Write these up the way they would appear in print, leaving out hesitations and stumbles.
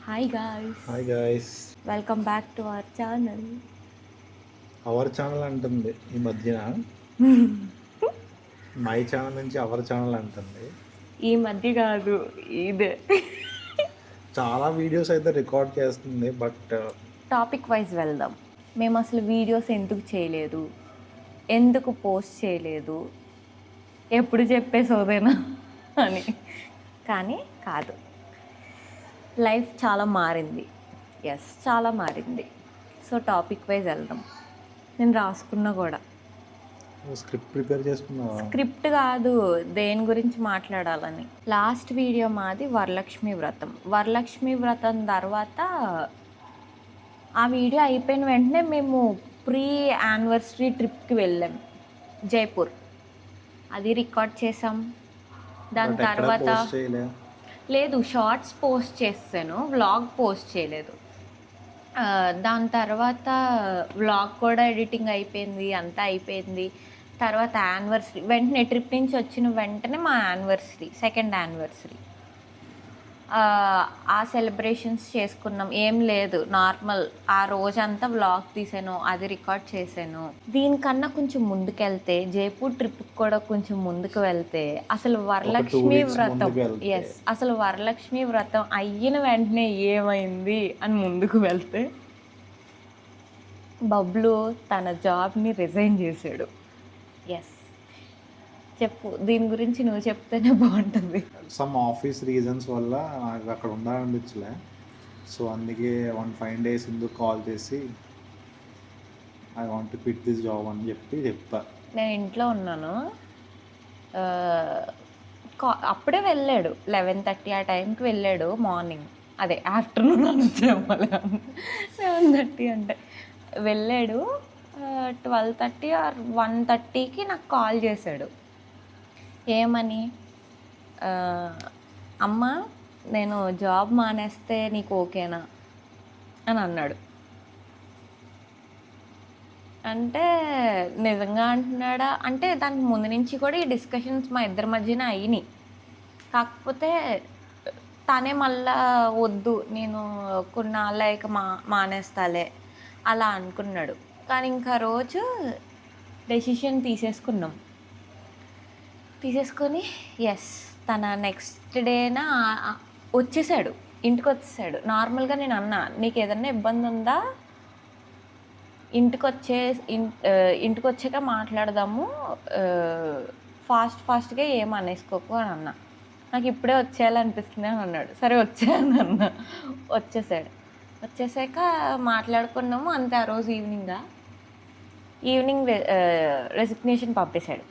Hi guys, hi guys. Welcome back to our channel. Our channel అంటుంది ఈ మధ్యన. My channel నుంచి our channel అంటుంది. ఈ మధ్య కాదు, ఇదే చాలా వీడియోస్ అయితే రికార్డ్ చేస్తుంది, బట్ టాపిక్ వైజ్ వెళ్దాం. మేము అసలు వీడియోస్ ఎందుకు చేయలేదు, ఎందుకు పోస్ట్ చేయలేదు, ఎప్పుడు చెప్పేసోదేనా అని. కానీ కాదు, లైఫ్ చాలా మారింది. ఎస్, చాలా మారింది. సో టాపిక్ వైజ్ వెళ్దాం. నేను రాసుకున్నా కూడా. స్క్రిప్ట్ ప్రిపేర్ చేసుకున్నావా? స్క్రిప్ట్ కాదు, దేని గురించి మాట్లాడాలని. లాస్ట్ వీడియో మాది వరలక్ష్మి వ్రతం. వరలక్ష్మి వ్రతం తర్వాత ఆ వీడియో అయిపోయిన వెంటనే మేము ప్రీ యానివర్సరీ ట్రిప్కి వెళ్ళాం జైపూర్. అది రికార్డ్ చేసాం. దాని తర్వాత లేదు, షార్ట్స్ పోస్ట్ చేస్తాను, వ్లాగ్ పోస్ట్ చేయలేదు. దాని తర్వాత వ్లాగ్ కూడా ఎడిటింగ్ అయిపోయింది, అంతా అయిపోయింది. తర్వాత యానివర్సరీ వెంటనే, ట్రిప్ నుంచి వచ్చిన వెంటనే మా యానివర్సరీ, సెకండ్ యానివర్సరీ. ఆ సెలబ్రేషన్స్ చేసుకున్నాం. ఏం లేదు, నార్మల్. ఆ రోజంతా వ్లాగ్ తీసాను, అది రికార్డ్ చేశాను. దీనికన్నా కొంచెం ముందుకెళ్తే, జైపూర్ ట్రిప్కి కూడా కొంచెం ముందుకు వెళ్తే, అసలు వరలక్ష్మి వ్రతం, ఎస్, అసలు వరలక్ష్మి వ్రతం అయిన వెంటనే ఏమైంది అని ముందుకు వెళ్తే, బబ్లు తన జాబ్ని రిజైన్ చేశాడు. ఎస్, చెప్పు, దీని గురించి నువ్వు చెప్తేనే బాగుంటుంది. సమ్ ఆఫీస్ రీజన్స్ వల్ల నాకు అక్కడ ఉండాలనిపించలే. సో అందుకే 1-5 days ఎందుకు కాల్ చేసి I want to quit this job అని చెప్పా. నేను ఇంట్లో ఉన్నాను. అప్పుడే వెళ్ళాడు, 11:30 ఆ టైంకి వెళ్ళాడు. మార్నింగ్, అదే ఆఫ్టర్నూన్ అని చెప్పాలి. 11:30 అంటే వెళ్ళాడు. 12:30 ఆర్ 1:30కి నాకు కాల్ చేశాడు. ఏమని, అమ్మ నేను జాబ్ మానేస్తే నీకు ఓకేనా అని అన్నాడు. అంటే నిజంగా అంటున్నాడా అంటే, దానికి ముందు నుంచి కూడా ఈ డిస్కషన్స్ మా ఇద్దరి మధ్యన అయినాయి. కాకపోతే తనే మళ్ళా వద్దు, నేను కొన్నాళ్ళ ఇక మానేస్తాలే అలా అనుకున్నాడు. కానీ ఇంకా రోజు డెసిషన్ తీసేసుకొని ఎస్, తన నెక్స్ట్ డేనా వచ్చేసాడు, ఇంటికి వచ్చేసాడు. నార్మల్గా నేను అన్నా, నీకు ఏదన్నా ఇబ్బంది ఉందా, ఇంటికి వచ్చాక మాట్లాడదాము, ఫాస్ట్గా ఏం అనేసుకోకు అని అన్నా. నాకు ఇప్పుడే వచ్చేయాలనిపిస్తుంది అని అన్నాడు. సరే వచ్చాను అన్నా. వచ్చేసాక మాట్లాడుకున్నాము అంతే. ఆ రోజు ఈవినింగ్ రెసిగ్నేషన్ పంపేశాడు,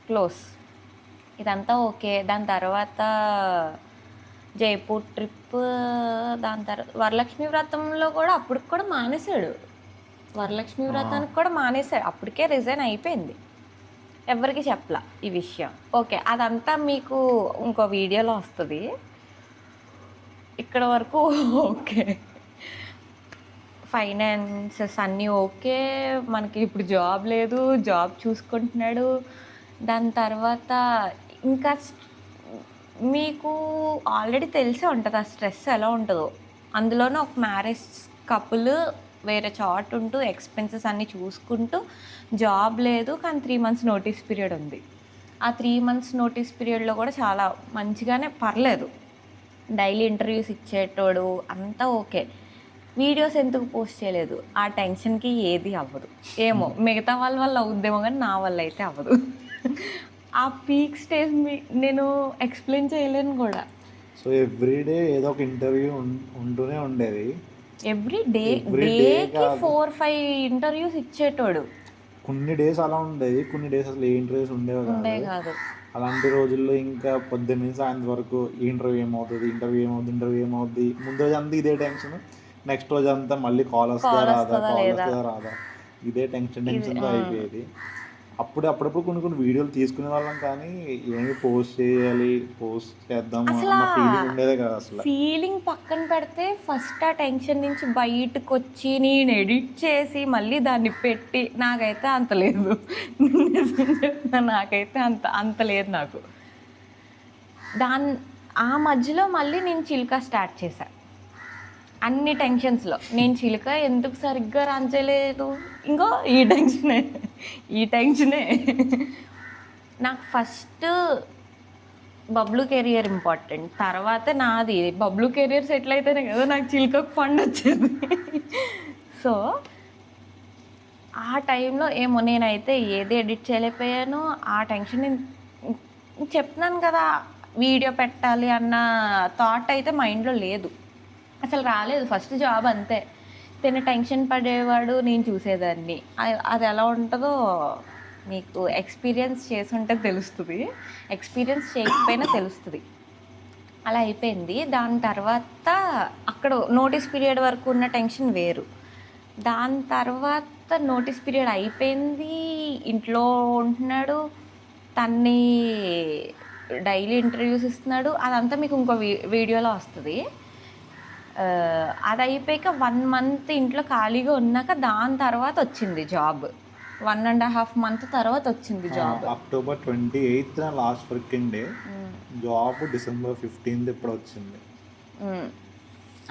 క్లోజ్. ఇదంతా ఓకే. దాని తర్వాత జైపూర్ ట్రిప్, దాని తర్వాత వరలక్ష్మి వ్రతంలో కూడా అప్పటికి కూడా మానేశాడు. వరలక్ష్మి వ్రతానికి కూడా మానేశాడు, అప్పటికే రిజైన్ అయిపోయింది. ఎవరికి చెప్పలా ఈ విషయం. ఓకే, అదంతా మీకు ఇంకో వీడియోలో వస్తుంది. ఇక్కడ వరకు ఓకే, ఫైనాన్సెస్ అన్నీ ఓకే, మనకి ఇప్పుడు జాబ్ లేదు, జాబ్ చూసుకుంటున్నాడు. దాని తర్వాత ఇంకా మీకు ఆల్రెడీ తెలిసే ఉంటుంది ఆ స్ట్రెస్ ఎలా ఉంటుందో. అందులోనూ ఒక మ్యారేజ్ కపుల్ వేరే చాట్ ఉంటూ ఎక్స్పెన్సెస్ అన్నీ చూసుకుంటూ, జాబ్ లేదు కానీ 3 months నోటీస్ పీరియడ్ ఉంది. ఆ 3 months నోటీస్ పీరియడ్లో కూడా చాలా మంచిగానే, పర్లేదు, డైలీ ఇంటర్వ్యూస్ ఇచ్చేటోడు, అంతా ఓకే. వీడియోస్ ఎందుకు పోస్ట్ చేయలేదు, ఆ టెన్షన్కి ఏది అవ్వదు. ఏమో మిగతా వాళ్ళ వల్ల అవుద్దేమో కానీ నా వల్ల అయితే అవ్వదు. ఆ పీక్ స్టేజ్ నేను ఎక్స్ప్లెయిన్ చేయలేను కూడా. సో ఎవ్రీడే ఏదో ఒక ఇంటర్వ్యూ ఉంటూనే ఉండేది. ఎవ్రీ డేకి 4-5 ఇంటర్వ్యూస్ ఇచ్చేటోడు. కొన్ని డేస్ అలా ఉండేది, కొన్ని డేస్ అసలు ఏ ఇంటర్వ్యూస్ ఉండేవి కాదు. అలాంటి రోజుల్లో ఇంకా పొద్దున్న నుంచి సాయంత్రం వరకు ఇంటర్వ్యూ ఏమవుతుంది, ముందు రోజు అంతా ఇదే టెన్షన్, నెక్స్ట్ రోజు అంతా మళ్ళీ కాల్ వస్తుందా రాదా, ఇదే టెన్షన్తో అయిపోయేది. అప్పుడప్పుడు కొన్ని వీడియోలు తీసుకునే వాళ్ళం, కానీ ఏమి పోస్ట్ చేద్దాం అన్న ఫీలింగ్ ఉండేదే కదా అసలు. ఫీలింగ్ పక్కన పెడితే, ఫస్ట్ ఆ టెన్షన్ నుంచి బయటకు వచ్చి నేను ఎడిట్ చేసి మళ్ళీ దాన్ని పెట్టి, నాకైతే అంత లేదు. నాకైతే అంత లేదు నాకు. ఆ మధ్యలో మళ్ళీ నేను చిల్కా స్టార్ట్ చేశాను. అన్ని టెన్షన్స్లో నేను చిలుక ఎందుకు సరిగ్గా రన్ చేయలేదు, ఇంకో ఈ టెన్షనే నాకు ఫస్ట్ బబ్లు కెరియర్ ఇంపార్టెంట్, తర్వాత నాది. బబ్లు కెరియర్ సెటిల్ అయితేనే కదా నాకు చిలుకకు ఫండ్ వచ్చేది. సో ఆ టైంలో ఏమో నేనైతే ఏది ఎడిట్ చేయలేకపోయాను. ఆ టెన్షన్ చెప్తున్నాను కదా, వీడియో పెట్టాలి అన్న థాట్ అయితే మైండ్లో లేదు, అసలు రాలేదు. ఫస్ట్ జాబ్ అంతే, తిన టెన్షన్ పడేవాడు, నేను చూసేదాన్ని. అది ఎలా ఉంటుందో మీకు ఎక్స్పీరియన్స్ చేసుంటే తెలుస్తుంది, ఎక్స్పీరియన్స్ చేయకపోయినా తెలుస్తుంది. అలా అయిపోయింది. దాని తర్వాత అక్కడ నోటీస్ పీరియడ్ వరకు ఉన్న టెన్షన్ వేరు. దాని తర్వాత నోటీస్ పీరియడ్ అయిపోయింది, ఇంట్లో ఉంటున్నాడు, తన్ని డైలీ ఇంటర్వ్యూస్ ఇస్తున్నాడు. అదంతా మీకు ఇంకో వీడియోలో వస్తుంది. అది అయిపోయాక 1 month ఇంట్లో ఖాళీగా ఉన్నాక దాని తర్వాత వచ్చింది జాబ్. 1.5 month తర్వాత వచ్చింది job. October 28th last working day, job December 15th ఇప్పుడు వచ్చింది.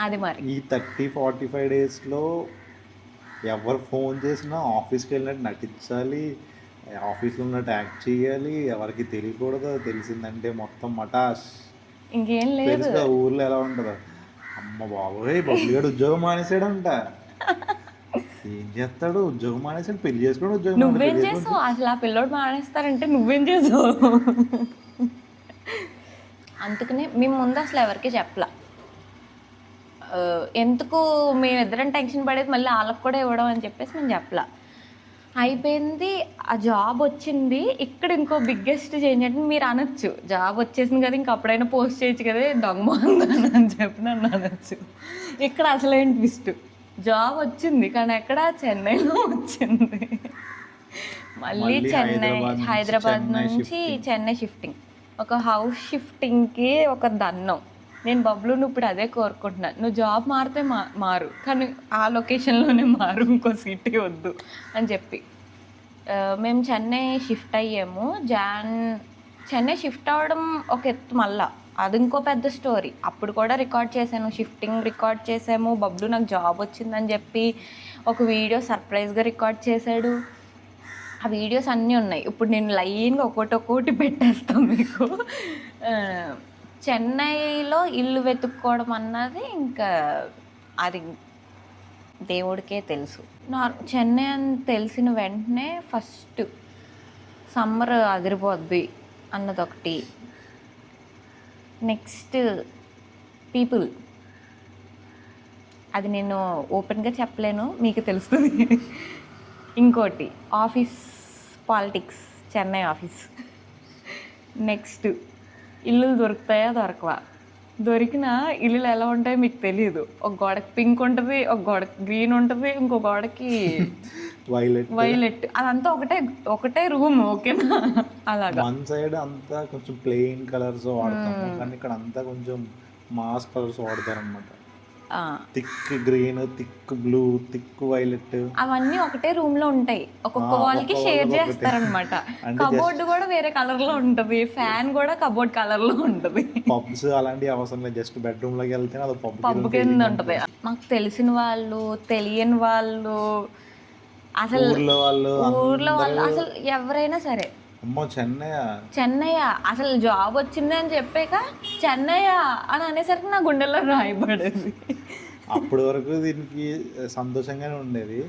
అది మరి ఈ 30-45 డేస్లో ఎవరు ఫోన్ చేసినా ఆఫీస్కి వెళ్ళినట్టు నటించాలి, ఆఫీస్లో ఉన్నట్టు యాక్ట్ చేయాలి, ఎవరికి తెలియకూడదు, తెలిసిందంటే మొత్తం మటాష్. ఇంకేం లేదు. తెలుసుగా ఊర్లో ఎలా ఉంటుందో, అమ్మ బాబోయ్ బబ్లుగాడు ఉద్యోగం మానేసాడంట, ఏం చేస్తాడు, ఉద్యోగం మానేసాడు, పెళ్లి చేసుకోవడం, ఉద్యోగం. నువ్వేం చేసావు అసలు? ఆ పిల్లోడు మానేస్తారంటే నువ్వేం చేసావు? అందుకనే మేము ముందు అసలు ఎవరికి చెప్పలా. ఎందుకు మేమిద్దరం టెన్షన్ పడేది మళ్ళీ వాళ్ళకి కూడా ఇవ్వడం అని చెప్పేసి మేము చెప్పలా. అయిపోయింది, ఆ జాబ్ వచ్చింది. ఇక్కడ ఇంకో బిగ్గెస్ట్ చేంజ్ అంటే మీరు అనొచ్చు, జాబ్ వచ్చేసింది కదా ఇంక అప్పుడైనా పోస్ట్ చేయొచ్చు కదా దొంగమోహన్ అని చెప్పి నన్ను అనొచ్చు. ఇక్కడ అసలేంటి ట్విస్ట్, జాబ్ వచ్చింది కానీ ఎక్కడ, చెన్నైలో వచ్చింది. మళ్ళీ హైదరాబాద్ నుంచి చెన్నై షిఫ్టింగ్. ఒక హౌస్ షిఫ్టింగ్కి ఒక దన్నం. నేను బబ్లును ఇప్పుడు అదే కోరుకుంటున్నాను, నువ్వు జాబ్ మారితే మారు, కానీ ఆ లొకేషన్లోనే మారు, ఇంకో సిటీ వద్దు అని చెప్పి. మేము చెన్నై షిఫ్ట్ అయ్యాము. చెన్నై షిఫ్ట్ అవ్వడం ఒక ఎత్తు, మళ్ళా అది ఇంకో పెద్ద స్టోరీ. అప్పుడు కూడా రికార్డ్ చేశాను, షిఫ్టింగ్ రికార్డ్ చేసాము. బబ్లు నాకు జాబ్ వచ్చిందని చెప్పి ఒక వీడియో సర్ప్రైజ్గా రికార్డ్ చేశాడు. ఆ వీడియోస్ అన్నీ ఉన్నాయి. ఇప్పుడు నేను లైన్గా ఒక్కొక్కటి పెట్టేస్తాను మీకు. చెన్నైలో ఇల్లు వెతుక్కోవడం అన్నది ఇంకా అది దేవుడికే తెలుసు. చెన్నై అని తెలిసిన వెంటనే ఫస్ట్ సమ్మర్ అదిరిపోద్ది అన్నదొకటి. నెక్స్ట్ పీపుల్, అది నేను ఓపెన్గా చెప్పలేను, మీకు తెలుస్తుంది. ఇంకోటి office politics, Chennai office. Next ఇల్లు దొరుకుతాయా దొరకవా, దొరికిన ఇల్లులు ఎలా ఉంటాయో మీకు తెలియదు. ఒక గోడకి పింక్ ఉంటుంది, ఒక గోడకి గ్రీన్ ఉంటుంది, ఇంకో గోడకి వైలెట్. అదంతా ఒకటే రూమ్, ఓకేనా? అలాగా వన్ సైడ్ అంతా కొంచెం ప్లెయిన్ కలర్స్ వాడతాము, కానీ ఇక్కడ అంతా కొంచెం మాస్ కలర్స్ వాడతారు అనమాట. Thick green, thick blue, thick violet, అవన్నీ ఒకటే రూమ్ లో ఉంటాయి. ఒక్కొక్క వాల్ కి షేర్ చేస్తారనమాట. కబోర్డ్ కూడా వేరే కలర్ లో ఉంటది, ఫ్యాన్ కూడా కబోర్డ్ కలర్ లో ఉంటది. పబ్స్ అలాంటి అవసరం లేదు, జస్ట్ బెడ్రూమ్ లోకి వెళ్తే అది పబ్ కింద ఉంటది. మాకు తెలిసిన వాళ్ళు, తెలియని వాళ్ళు, అసలు ఊర్లో వాళ్ళు అసలు ఎవరైనా సరే, అమ్మో చెన్నయ్య అసలు జాబ్ వచ్చింది అని చెప్పాక చెన్నయ్య అని అనేసరికి నా గుండెల్లో రాయబడేది. అప్పటి వరకు దీనికి సంతోషంగానే ఉండేది.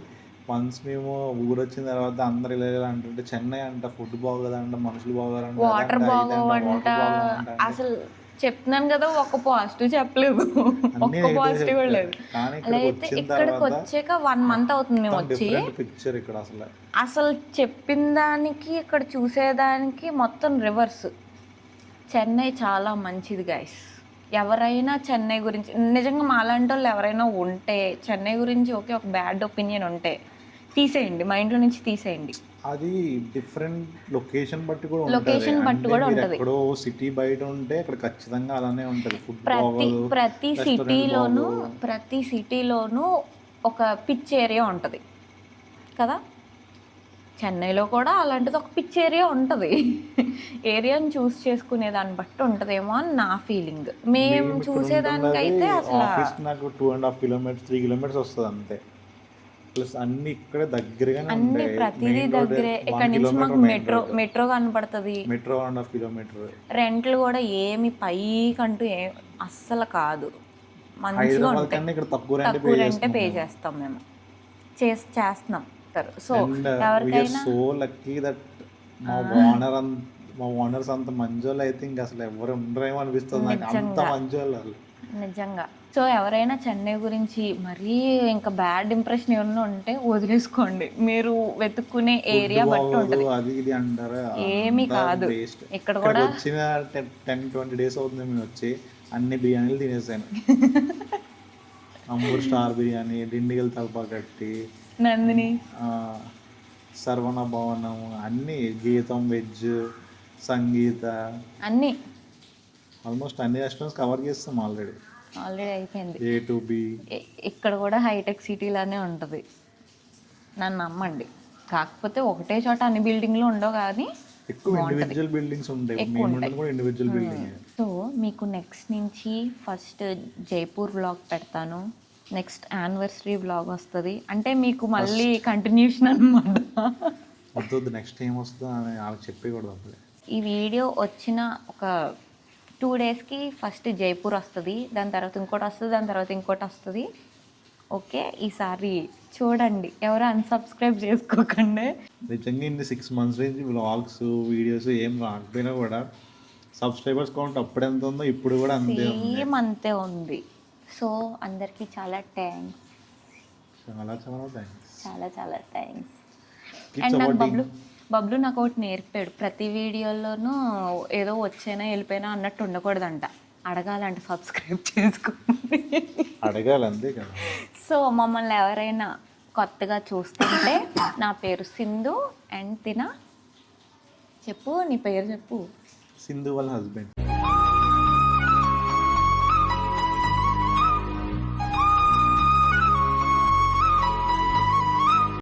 వన్స్ మేము ఊరు వచ్చిన తర్వాత అందరు ఇలా అంటుంటే, చెన్నై అంట ఫుడ్ బాగోదంట, మనుషులు బాగోదంట, వాటర్ బాగోవంట. అసలు చెప్తున్నాను కదా, ఒక్క పాజిటివ్ చెప్పలేదు, ఒక్క పాజిటివ్ లేదు. అలా అయితే ఇక్కడికి వచ్చాక 1 month అవుతుంది మేము వచ్చి. అసలు చెప్పిన దానికి ఇక్కడ చూసేదానికి మొత్తం రివర్స్. చెన్నై చాలా మంచిది గైస్. ఎవరైనా చెన్నై గురించి నిజంగా మాలాంటి వాళ్ళు ఎవరైనా ఉంటే చెన్నై గురించి ఒక బ్యాడ్ ఒపీనియన్ ఉంటే తీసేయండి, మైండ్లో నుంచి తీసేయండి. అది డిఫరెంట్ లొకేషన్ బట్టి కూడా ఉంటుంది. ఎక్కడో సిటీ బయట ఉంటే అక్కడ ఖచ్చితంగా అలానే ఉంటుంది. ప్రతి సిటీలోనూ ఒక పిచ్ ఏరియా ఉంటుంది కదా. చెన్నైలో కూడా అలాంటిది ఒక పిచ్ ఏరియా ఉంటుంది. ఏరియాని చూస్ చేసుకునే దాన్ని బట్టి ఉంటుందేమో అని నా ఫీలింగ్. మేము చూసేదానికైతే అసలు ఆఫీస్ నాకు 2.5 కిలోమీటర్స్ 3 కిలోమీటర్స్ వస్తుంది అంతే. ప్లస్ అన్ని ఇక్కడే దగ్గరగానే అన్ని ఉంటాయి. ప్రతిదీ మెయిన్ రోడ్ దగ్గరే. 1 ఇక్కడ నుంచి మాకు కిలోమీటర్ మెట్రో కనపడుతుంది. Metro 1.5 kilometre. రెంట్లు కూడా ఏమి పైకంటూ అస్సలు కాదు, మంచిగా హైదరాబాద్ ఉంటాయి. కన్నా ఇక్కడ తక్కువ రెంట్ తక్కువ రెంటే పే చేస్తాం మేము, చేస్తున్నాం. సో అండ్ ఎవరికైనా సో లక్కీ దట్ మా ఓనర్స్ అంత మంచోళ్ళు అయితే ఇంకా అసలు ఎవరు ఉండరేమో అనిపిస్తుంది నాకు, అంత నిజంగా. మంచోళ్ళు వాళ్ళు. నిజంగా. సో ఎవరైనా చెన్నై గురించి మరీ ఇంకా బ్యాడ్ ఇంప్రెషన్ ఏమన్నా ఉంటే వదిలేసుకోండి. మీరు వెతుక్కునే ఏరియా బట్టి ఉంటుంది. అది ఇది అంటారా, ఏమీ కాదు. వేస్ట్. ఇక్కడ కూడా వచ్చిన 10-20 డేస్ అవుతుంది మేము వచ్చి, అన్ని బిర్యానీలు తినేసాను. అంబూర్ స్టార్ బిర్యానీ, డిండిగల్ తలపాకట్టి, నందిని, సర్వణ భవనం, అన్ని గీతం వెజ్, సంగీత, అన్నీ ఆల్మోస్ట్ అన్ని రెస్టారెంట్స్ కవర్ చేస్తాం ఆల్రెడీ. అయిపోయింది. A to B. ఇక్కడ కూడా హైటెక్ సిటీలానే ఉంటుంది, నన్ను నమ్మండి. కాకపోతే ఒకటే చోట అన్ని బిల్డింగ్లు ఉండవు కానీ ఎక్కువ ఇండివిజువల్ బిల్డింగ్స్ ఉంటాయి. ఎక్కువ మేము ఉంటాయి. కూడా ఇండివిజువల్ బిల్డింగ్. సో మీకు నెక్స్ట్ నుంచి ఫస్ట్ జైపూర్ వ్లాగ్ పెడతాను, నెక్స్ట్ యానివర్సరీ వ్లాగ్ వస్తుంది. అంటే మీకు మళ్ళీ కంటిన్యూషన్ అనమాట. వద్దు నెక్స్ట్ ఏం వస్తుందో అని వాళ్ళకి చెప్పకూడదు అప్పుడే. ఈ వీడియో వచ్చిన ఒక 2 డేస్కి ఫస్ట్ జైపూర్ వస్తుంది, దాని తర్వాత ఇంకోటి వస్తుంది, దాని తర్వాత ఇంకోటి వస్తుంది. ఓకే, ఈసారి చూడండి, ఎవరు అన్సబ్స్క్రైబ్ చేసుకోకండి. నిజంగా ఇన్ని 6 months నుంచి వ్లాగ్స్ వీడియోస్ ఏం రాకపోయినా కూడా సబ్స్క్రైబర్స్ కౌంట్ అప్పుడు ఎంత ఉందో ఇప్పుడు కూడా అంతే ఉంది. సేమ్ అంతే ఉంది. సో అందరికీ చాలా థ్యాంక్స్, చాలా చాలా థ్యాంక్స్. చాలా చాలా థ్యాంక్స్. అండ్ నాకు బబ్లు నాకు ఒకటి నేర్పాడు, ప్రతి వీడియోలోనూ ఏదో వచ్చేనా వెళ్ళిపోయినా అన్నట్టు ఉండకూడదంట, అడగాలంట సబ్స్క్రైబ్ చేసుకోండి, అడగాలంతే కదా. సో మమ్మల్ని ఎవరైనా కొత్తగా చూస్తుంటే, నా పేరు సింధు అండ్ చెప్పు నీ పేరు చెప్పు. సింధు వాళ్ళ హస్బెండ్.